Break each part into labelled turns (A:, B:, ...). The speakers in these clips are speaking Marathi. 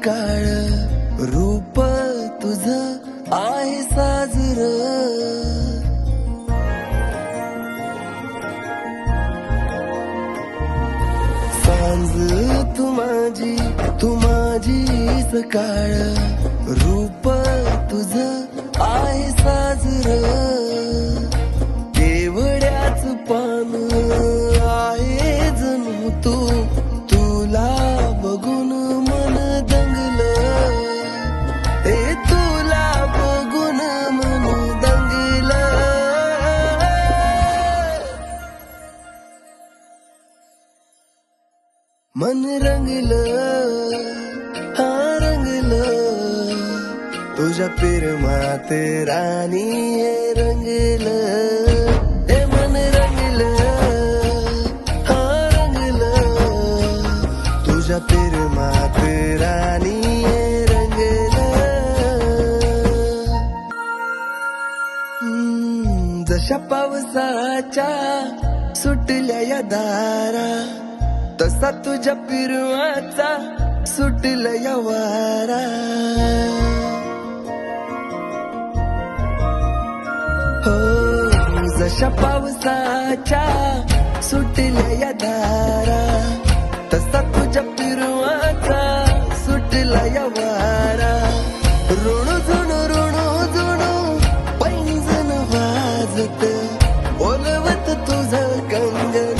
A: काळ रूप तुझं आहे साजर सांज तू माझी सकाळ रूप तुझं आहे साजर केवड्याच पान आहे जणू तू तुला बघून मन दंगलं तुला बघून मन दंगलं मन रंगलं हा रंगलं तुझ्या प्रेमात राणी हे रंगलं हे मन रंगलं हा रंगलं तुझ्या प्रेमात राणी हे रंगलं जशा पावसाच्या सुटल्या या दारा तसा तुझ्या पिरवाचा सुटला या वारा हो जशा पावसाच्या सुटल्या या दारा तसा तुझ्या पिरवाचा सुटला या वारा ऋणू झुणू पैंजण वाजत बोलवत तुझं कंगन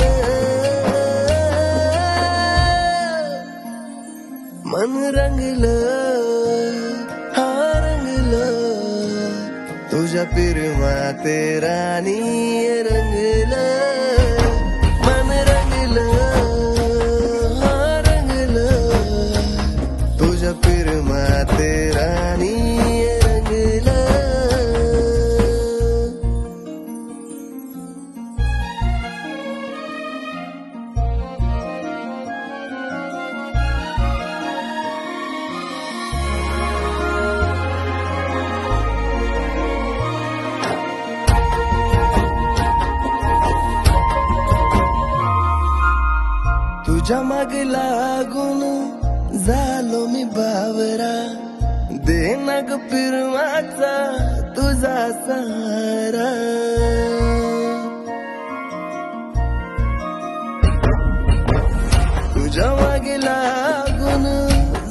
A: मन रंगलं हा रंगलं तुझ्या प्रेमात राणी रंगलं मन रंगलं हा रंगलं तुझ्या प्रेमात राणी रंगलं तुझ्या माग लागून झालो मी बावरा दे ना ग पिरवाचा तुझा सहारा तुझ्या मागे लागून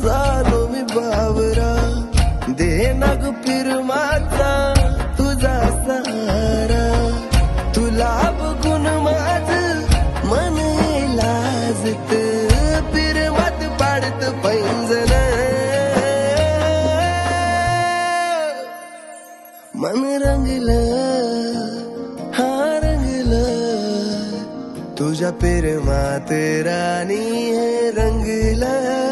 A: झालो मी बावरा दे ना ग पिरवाचा तुझा सहारा तुला बघून माझ मन लाजत पिरवात पाडत पैंजण मन रंगलं हा रंगलं तुझ्या प्रेमात राणी हे रंगलं